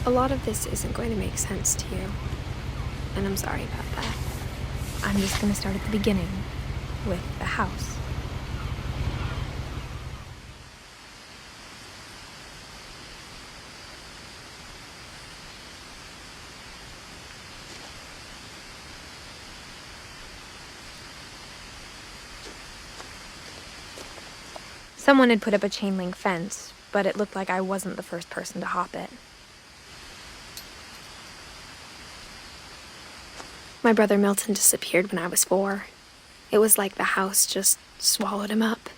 A lot of this isn't going to make sense to you, and I'm sorry about that. I'm just going to start at the beginning, with the house. Someone had put up a chain-link fence, but it looked like I wasn't the first person to hop it. My brother Milton disappeared when I was 4. It was like the house just swallowed him up.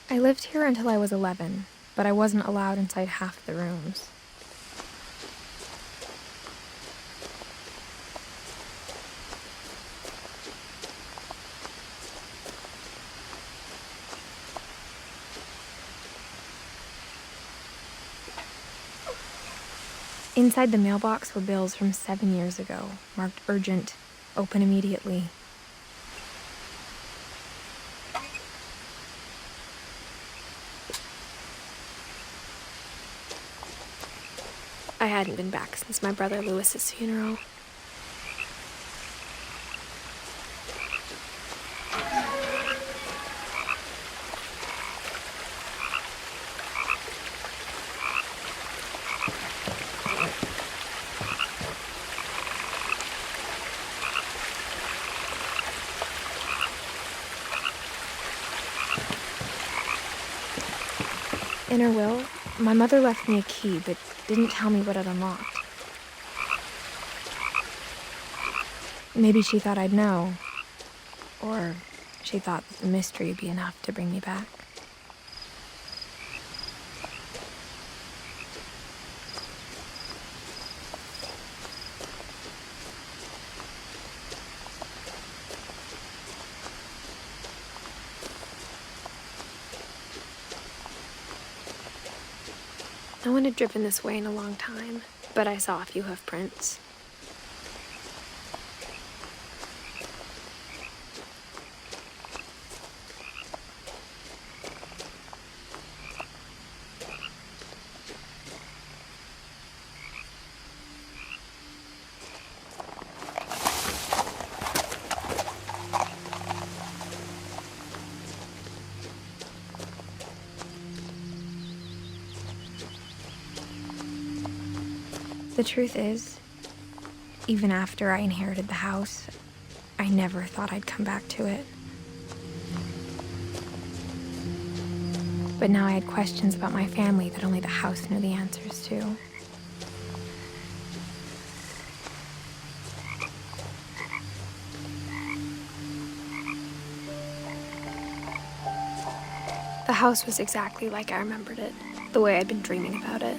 I lived here until I was 11, but I wasn't allowed inside half the rooms. Inside the mailbox were bills from 7 years ago, marked urgent, open immediately. I hadn't been back since my brother Lewis's funeral. In her will, my mother left me a key, but didn't tell me what it unlocked. Maybe she thought I'd know, or she thought that the mystery would be enough to bring me back. No one had driven this way in a long time, but I saw a few hoof prints. The truth is, even after I inherited the house, I never thought I'd come back to it. But now I had questions about my family that only the house knew the answers to. The house was exactly like I remembered it, the way I'd been dreaming about it.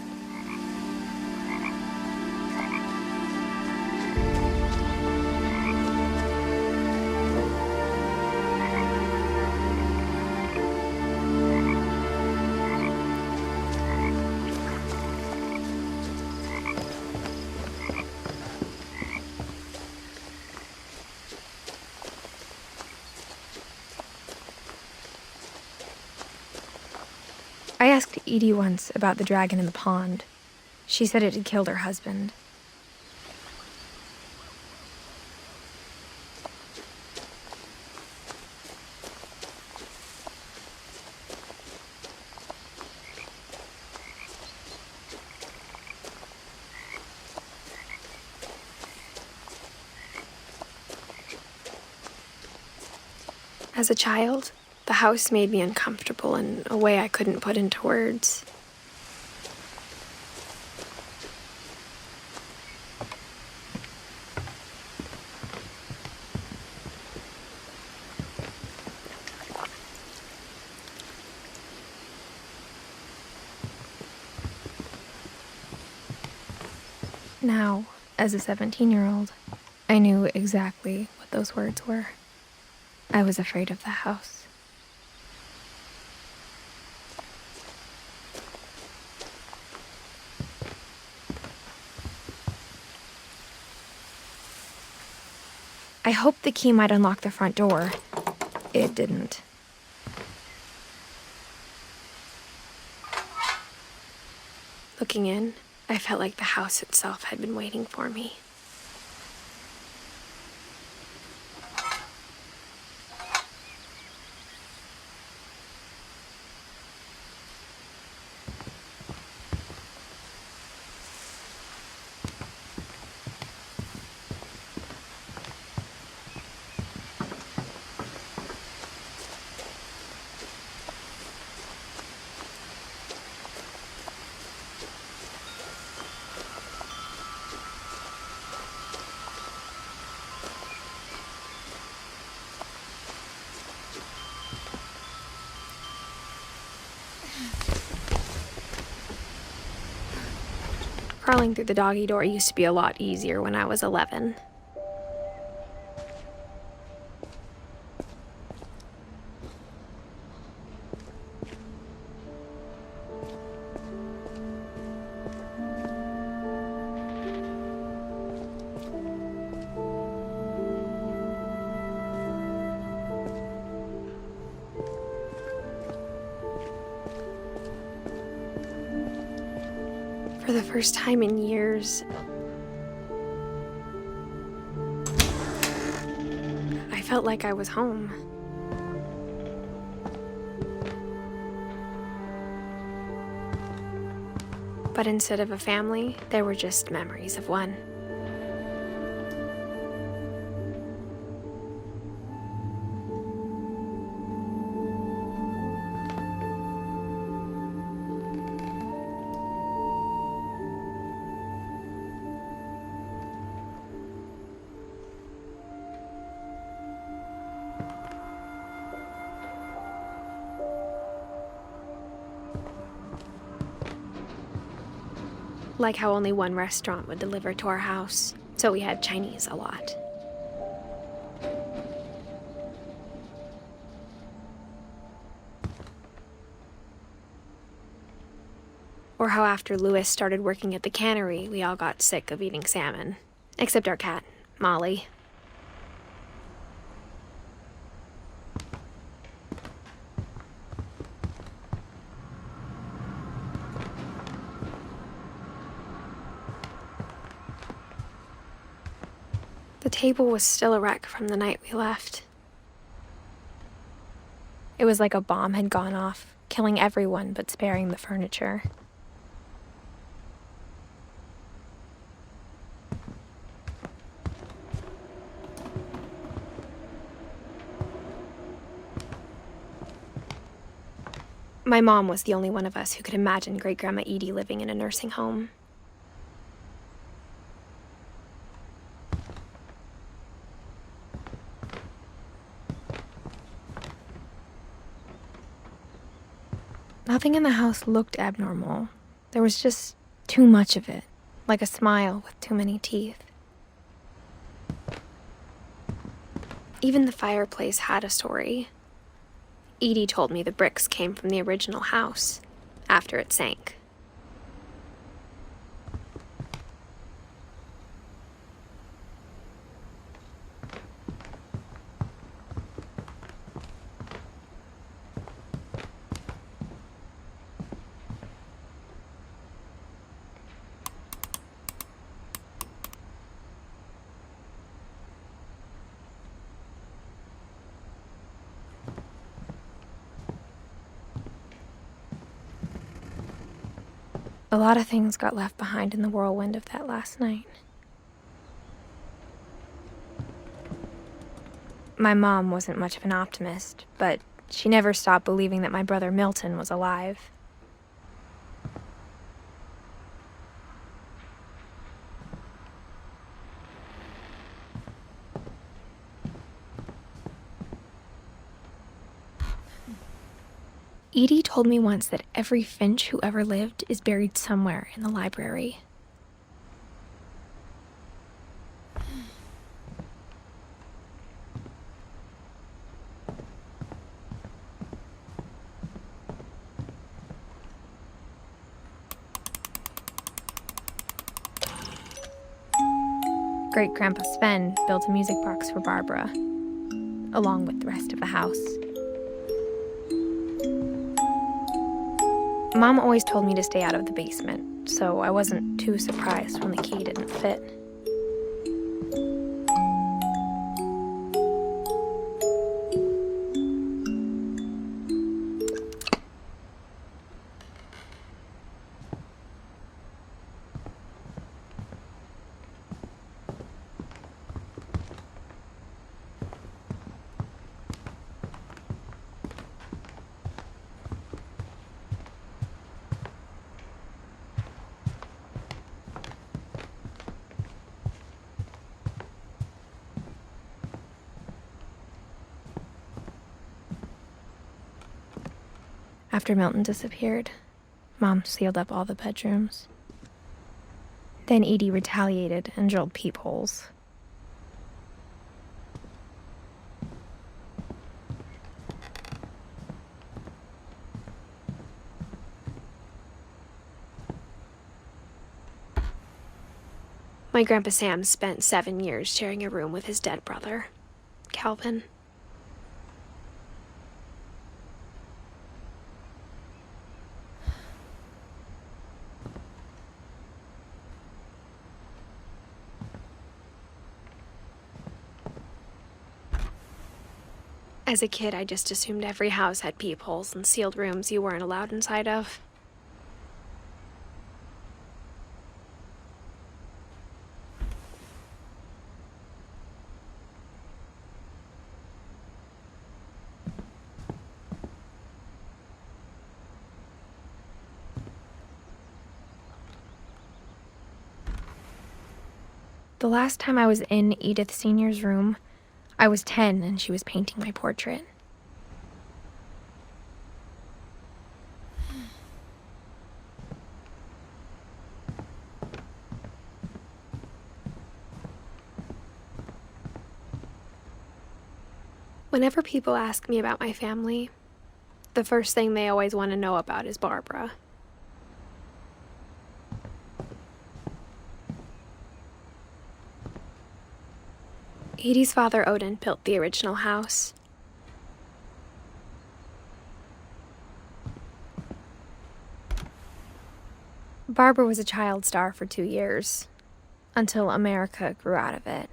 I asked Edie once about the dragon in the pond. She said it had killed her husband. As a child, the house made me uncomfortable in a way I couldn't put into words. Now, as a 17-year-old, I knew exactly what those words were. I was afraid of the house. I hoped the key might unlock the front door. It didn't. Looking in, I felt like the house itself had been waiting for me. Crawling through the doggy door used to be a lot easier when I was 11. For the first time in years, I felt like I was home. But instead of a family, there were just memories of one. Like how only one restaurant would deliver to our house, so we had Chinese a lot. Or how after Louis started working at the cannery, we all got sick of eating salmon. Except our cat, Molly. The table was still a wreck from the night we left. It was like a bomb had gone off, killing everyone but sparing the furniture. My mom was the only one of us who could imagine Great-Grandma Edie living in a nursing home. Nothing in the house looked abnormal. There was just too much of it, like a smile with too many teeth. Even the fireplace had a story. Edie told me the bricks came from the original house, after it sank. A lot of things got left behind in the whirlwind of that last night. My mom wasn't much of an optimist, but she never stopped believing that my brother Milton was alive. Edie told me once that every Finch who ever lived is buried somewhere in the library. Great-Grandpa Sven built a music box for Barbara, along with the rest of the house. Mom always told me to stay out of the basement, so I wasn't too surprised when the key didn't fit. After Milton disappeared, Mom sealed up all the bedrooms. Then Edie retaliated and drilled peepholes. My Grandpa Sam spent 7 years sharing a room with his dead brother, Calvin. As a kid, I just assumed every house had peepholes and sealed rooms you weren't allowed inside of. The last time I was in Edith Sr.'s room, I was 10 and she was painting my portrait. Whenever people ask me about my family, the first thing they always want to know about is Barbara. Edie's father, Odin, built the original house. Barbara was a child star for 2 years, until America grew out of it.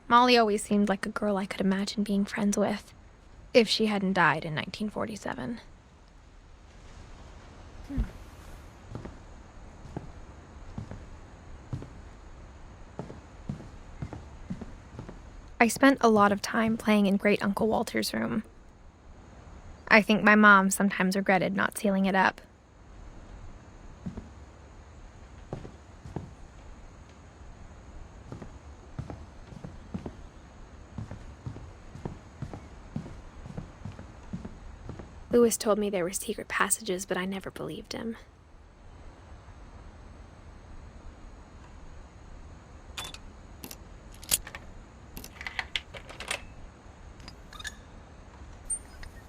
Molly always seemed like a girl I could imagine being friends with, if she hadn't died in 1947. I spent a lot of time playing in Great Uncle Walter's room. I think my mom sometimes regretted not sealing it up. Lewis told me there were secret passages, but I never believed him.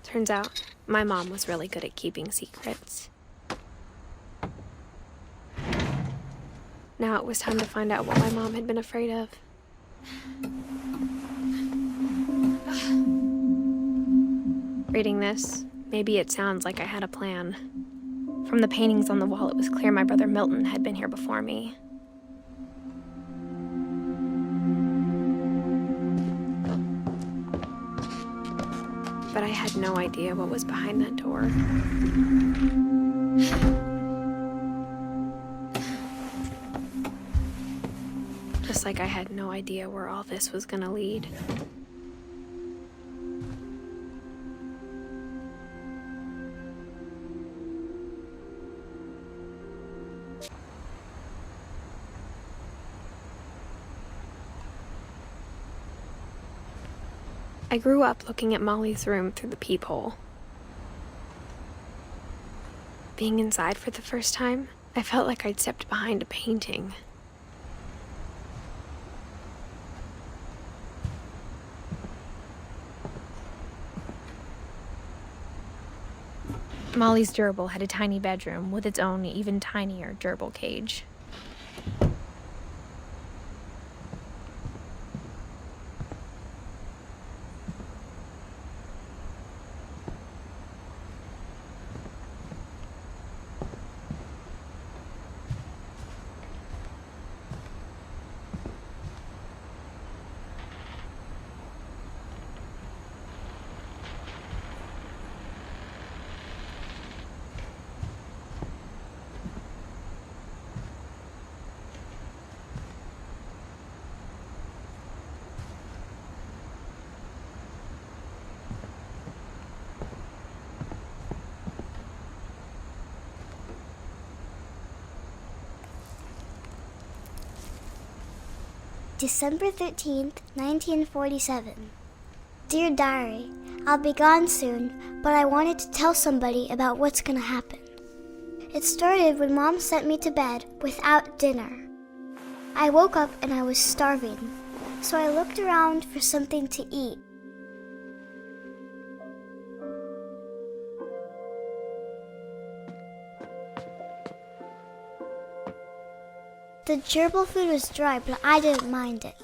Turns out, my mom was really good at keeping secrets. Now it was time to find out what my mom had been afraid of. Reading this, maybe it sounds like I had a plan. From the paintings on the wall, it was clear my brother Milton had been here before me. But I had no idea what was behind that door. Just like I had no idea where all this was gonna lead. I grew up looking at Molly's room through the peephole. Being inside for the first time, I felt like I'd stepped behind a painting. Molly's gerbil had a tiny bedroom with its own even tinier gerbil cage. December 13th, 1947. Dear Diary, I'll be gone soon, but I wanted to tell somebody about what's gonna happen. It started when Mom sent me to bed without dinner. I woke up and I was starving, so I looked around for something to eat. The gerbil food was dry, but I didn't mind it.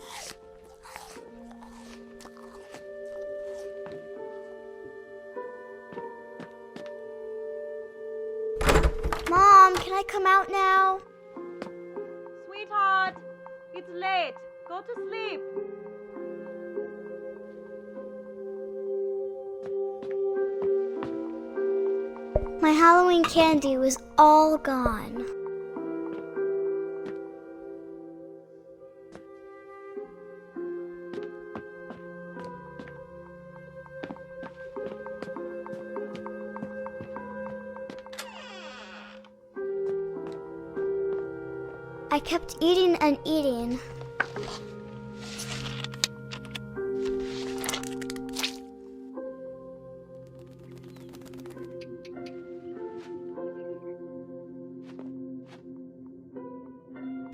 Mom, can I come out now? Sweetheart, it's late. Go to sleep. My Halloween candy was all gone. I kept eating and eating.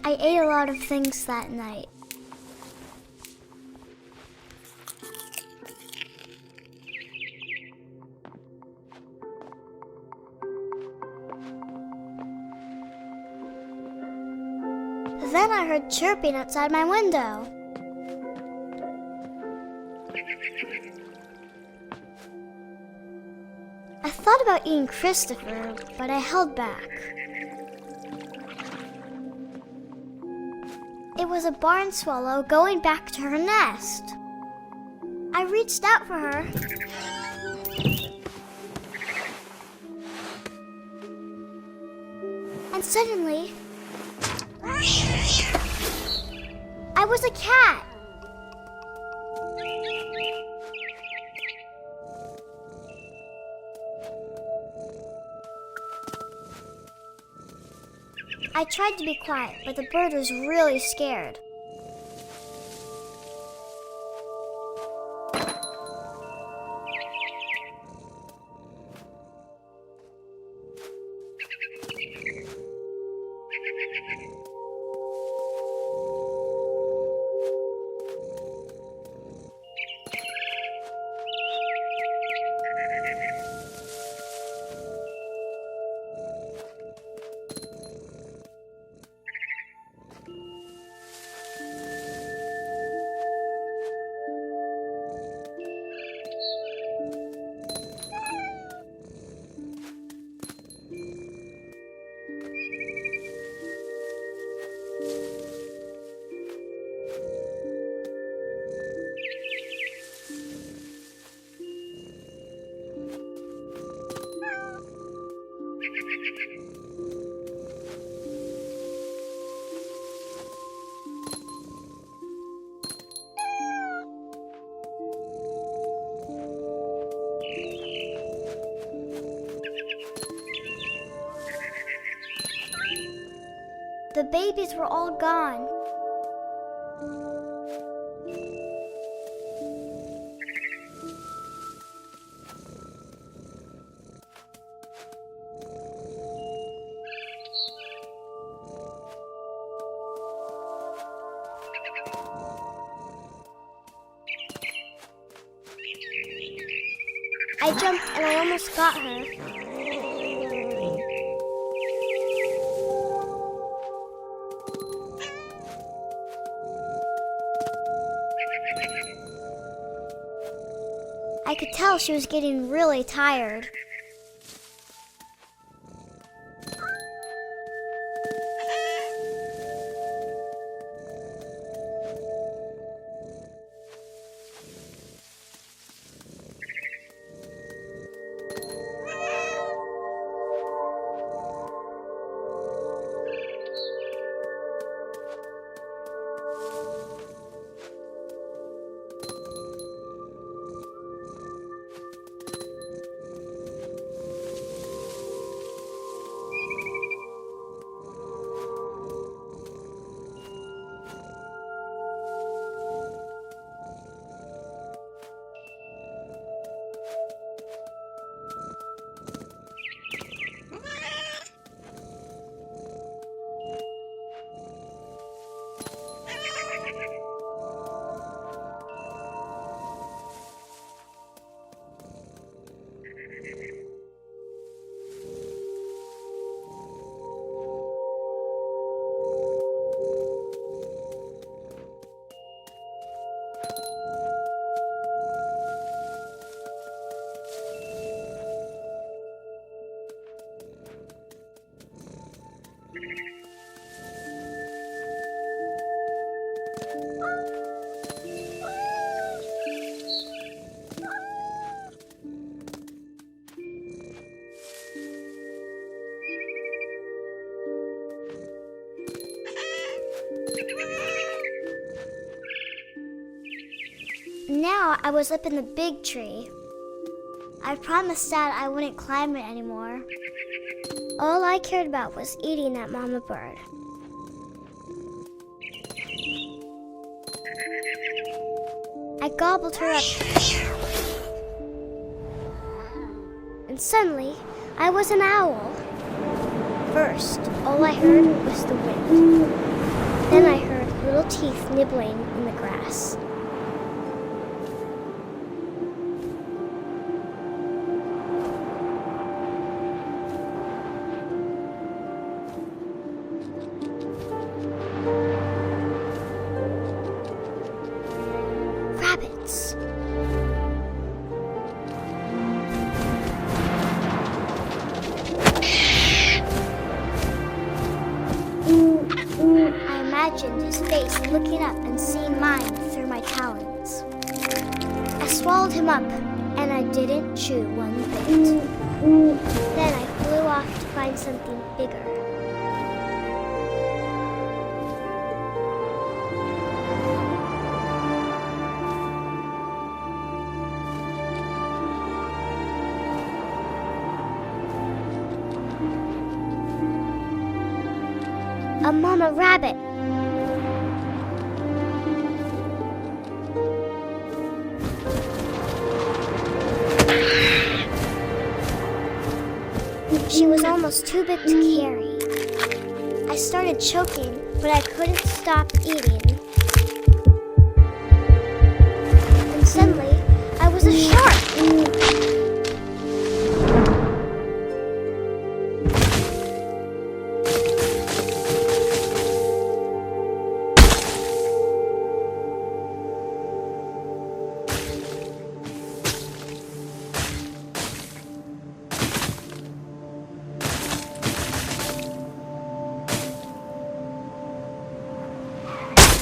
I ate a lot of things that night. Then I heard chirping outside my window. I thought about eating Christopher, but I held back. It was a barn swallow going back to her nest. I reached out for her. And suddenly, I was a cat. I tried to be quiet, but the bird was really scared. The babies were all gone. I jumped and I almost got her. I could tell she was getting really tired. Now I was up in the big tree. I promised Dad I wouldn't climb it anymore. All I cared about was eating that mama bird. I gobbled her up. And suddenly, I was an owl. First, all I heard was the wind. Then I heard little teeth nibbling in the grass. Rabbits. I imagined his face looking up and seeing mine through my talons. I swallowed him up, and I didn't chew one bit. Then I flew off to find something bigger. A mama rabbit. She was almost too big to carry. I started choking, but I couldn't stop eating. And suddenly, I was a shark.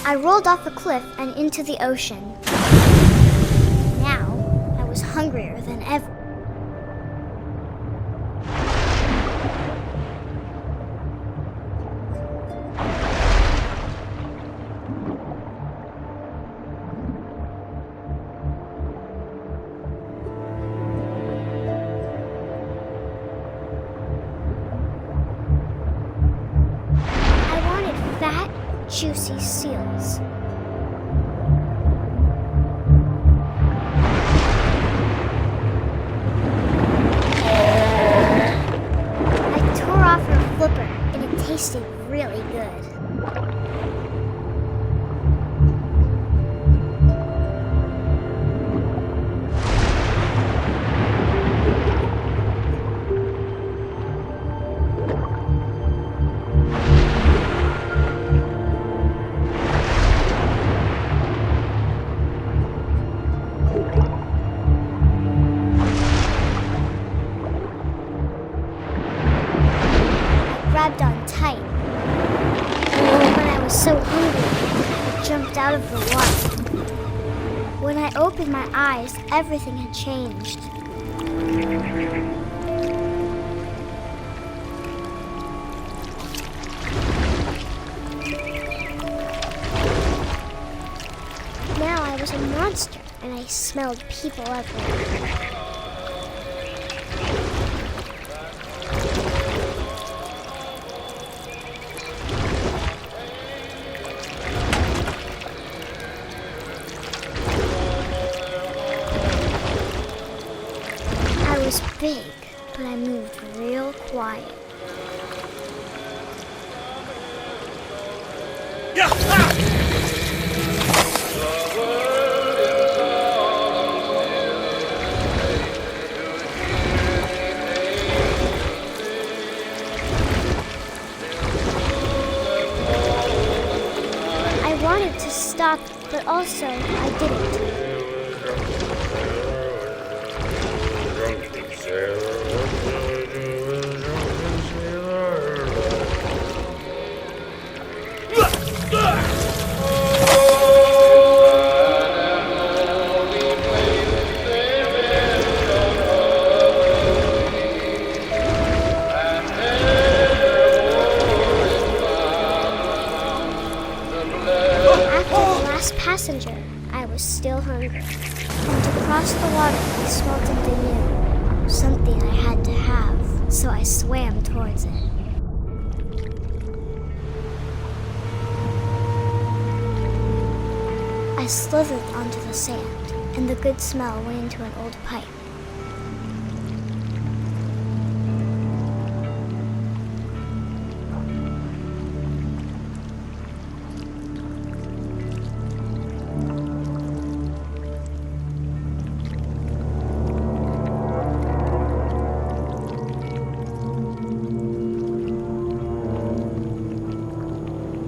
I rolled off a cliff and into the ocean. Now, I was hungrier than ever. I wanted fat, juicy seals. I tore off her flipper and it tasted really good. jumped out of the water. When I opened my eyes, everything had changed. Now I was a monster, and I smelled people everywhere. I was big, but I moved real quiet. I wanted to stop, but also I didn't. Passenger, I was still hungry. And to cross the water, I smelled something new. Something I had to have, so I swam towards it. I slithered onto the sand, and the good smell went into an old pipe.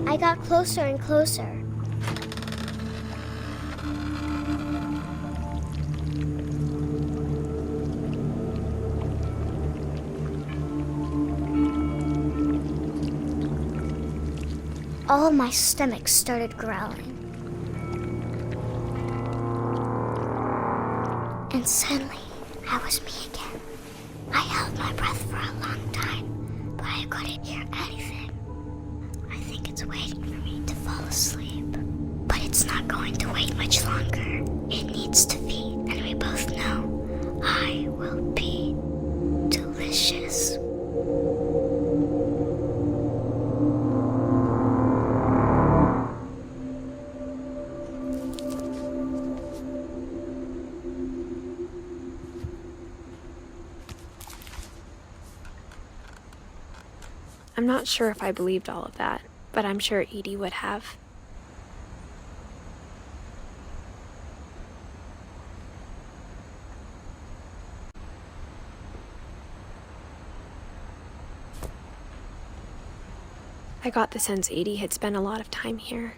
I got closer and closer. All of my stomach started growling. And suddenly, I was me again. I held my breath for a long time, but I couldn't hear anything. I think it's waiting for me to fall asleep. But it's not going to wait much longer. It needs to feed, and we both know I will be delicious. I'm not sure if I believed all of that, but I'm sure Edie would have. I got the sense Edie had spent a lot of time here,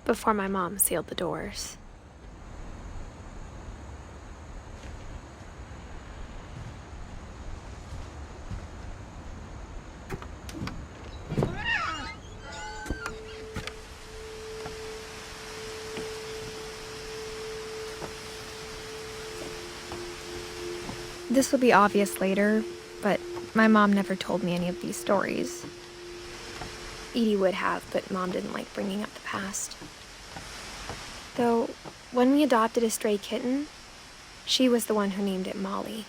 before my mom sealed the doors. This will be obvious later, but my mom never told me any of these stories. Edie would have, but Mom didn't like bringing up the past. Though, when we adopted a stray kitten, she was the one who named it Molly.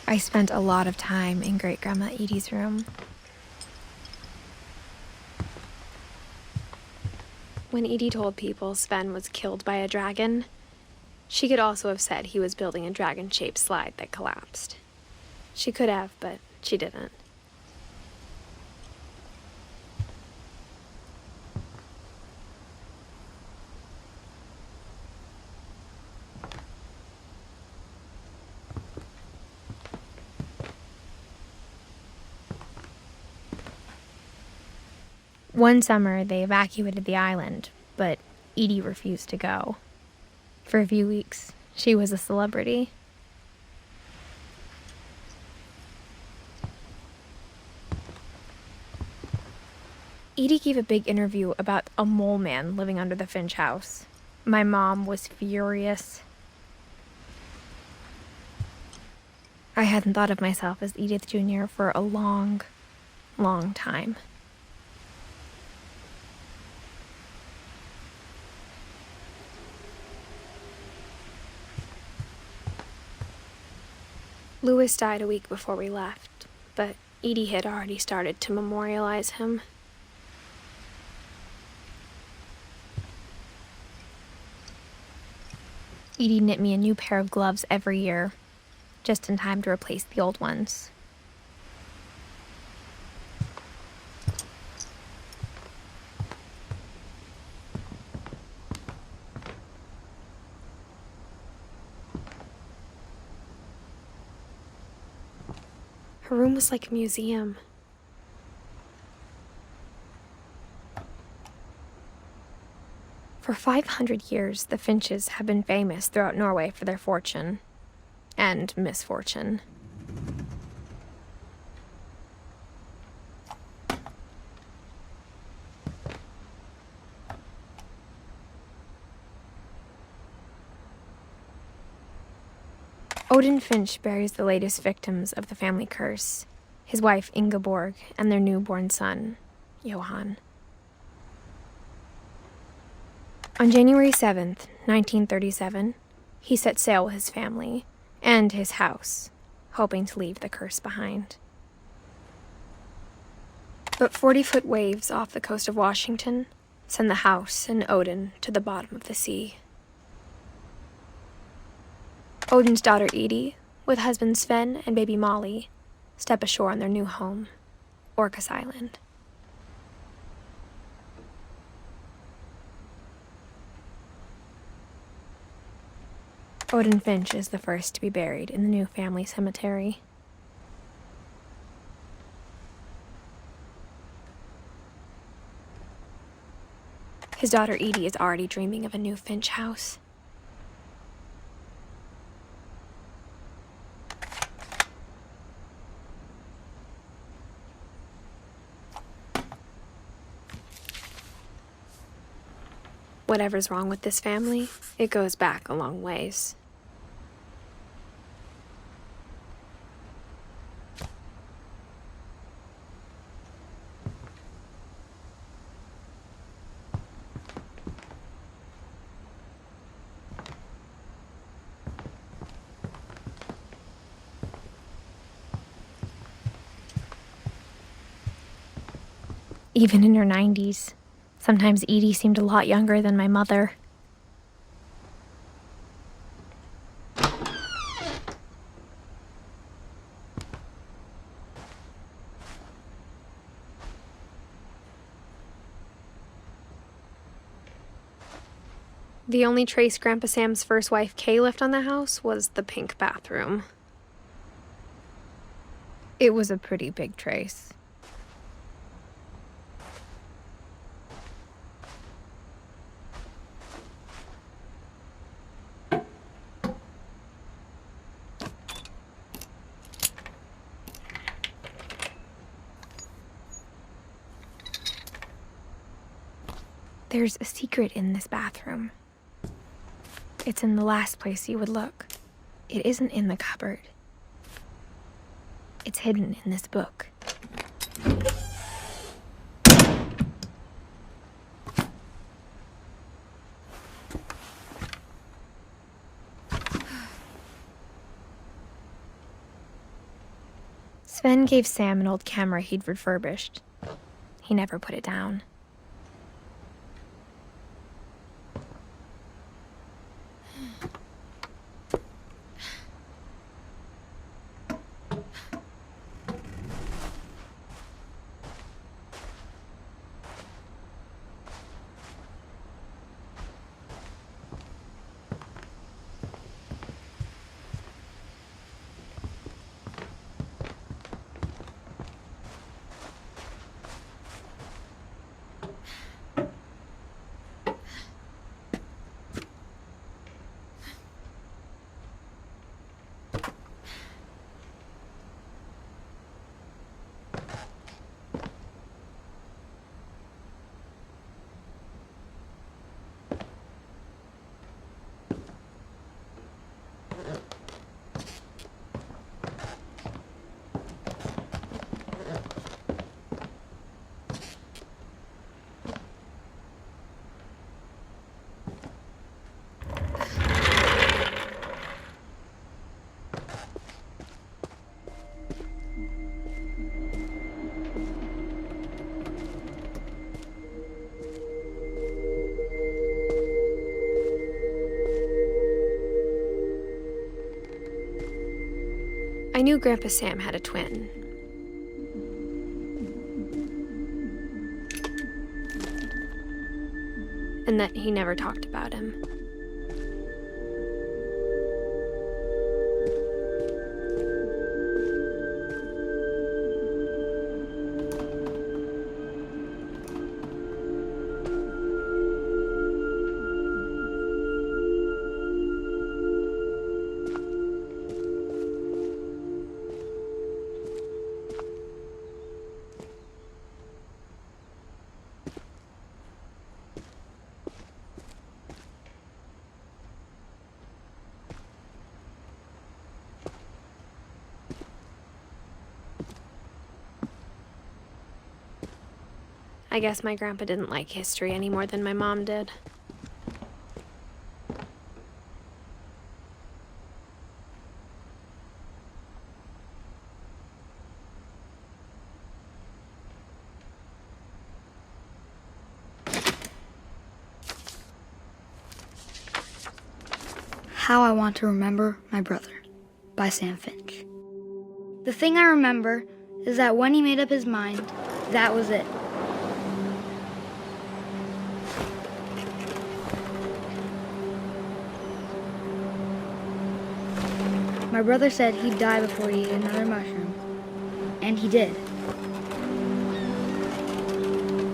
I spent a lot of time in Great-Grandma Edie's room. When Edie told people Sven was killed by a dragon, she could also have said he was building a dragon-shaped slide that collapsed. She could have, but she didn't. One summer, they evacuated the island, but Edie refused to go. For a few weeks, she was a celebrity. Edie gave a big interview about a mole man living under the Finch house. My mom was furious. I hadn't thought of myself as Edith Jr. for a long, long time. Louis died a week before we left, but Edie had already started to memorialize him. Edie knit me a new pair of gloves every year, just in time to replace the old ones. Her room was like a museum. For 500 years, the Finches have been famous throughout Norway for their fortune and misfortune. Odin Finch buries the latest victims of the family curse, his wife Ingeborg and their newborn son, Johan. On January 7th, 1937, he set sail with his family and his house, hoping to leave the curse behind. But 40-foot waves off the coast of Washington send the house and Odin to the bottom of the sea. Odin's daughter Edie, with husband Sven and baby Molly, step ashore on their new home, Orcas Island. Odin Finch is the first to be buried in the new family cemetery. His daughter Edie is already dreaming of a new Finch house. Whatever's wrong with this family, it goes back a long ways. Even in her 90s. Sometimes Edie seemed a lot younger than my mother. The only trace Grandpa Sam's first wife Kay left on the house was the pink bathroom. It was a pretty big trace. There's a secret in this bathroom. It's in the last place you would look. It isn't in the cupboard. It's hidden in this book. Sven gave Sam an old camera he'd refurbished. He never put it down. I knew Grandpa Sam had a twin. And that he never talked about him. I guess my grandpa didn't like history any more than my mom did. How I Want to Remember My Brother by Sam Finch. The thing I remember is that when he made up his mind, that was it. My brother said he'd die before he ate another mushroom, and he did.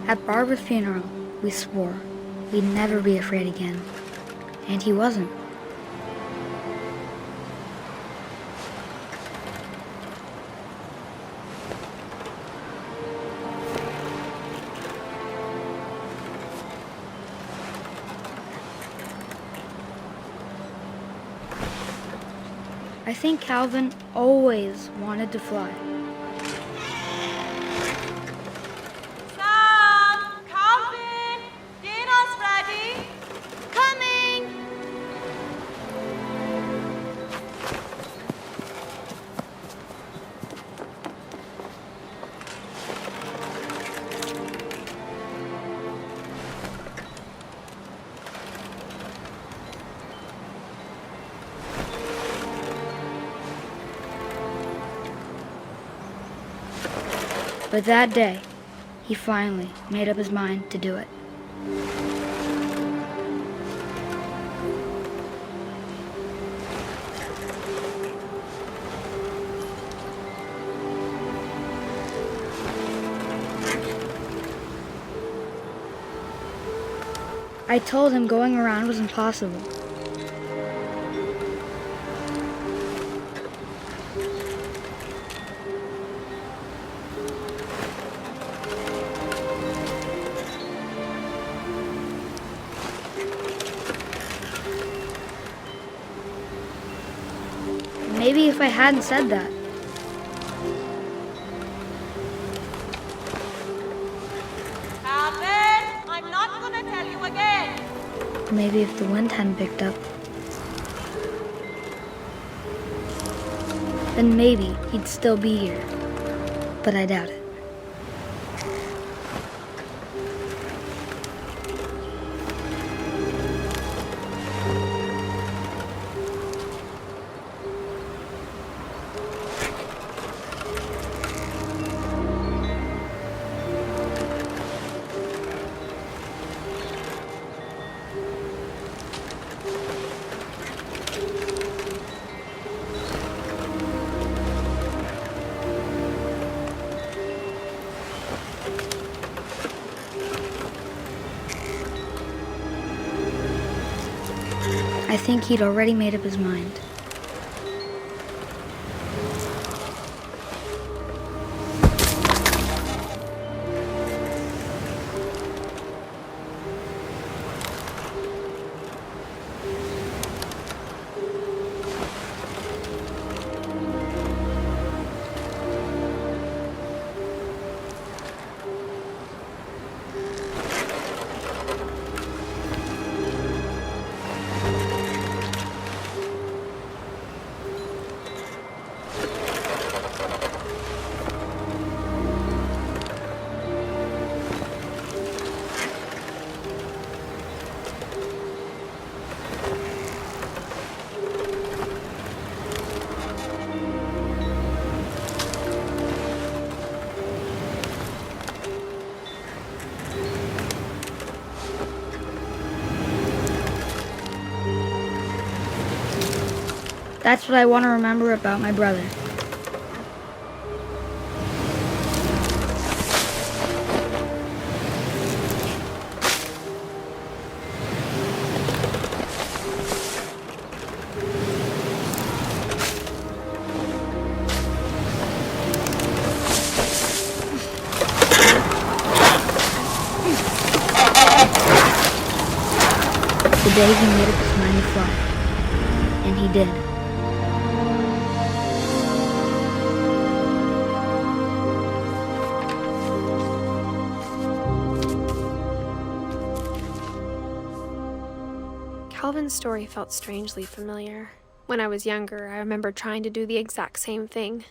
At Barbara's funeral, we swore we'd never be afraid again, and he wasn't. I think Calvin always wanted to fly. Sam! Calvin! Dinner's ready! Coming! But that day, he finally made up his mind to do it. I told him going around was impossible. Maybe if I hadn't said that. Calvin! I'm not gonna tell you again! Maybe if the wind hadn't picked up. Then maybe he'd still be here. But I doubt it. I think he'd already made up his mind. That's what I want to remember about my brother. The day he made up his mind to fly. And he did. Calvin's story felt strangely familiar. When I was younger, I remember trying to do the exact same thing.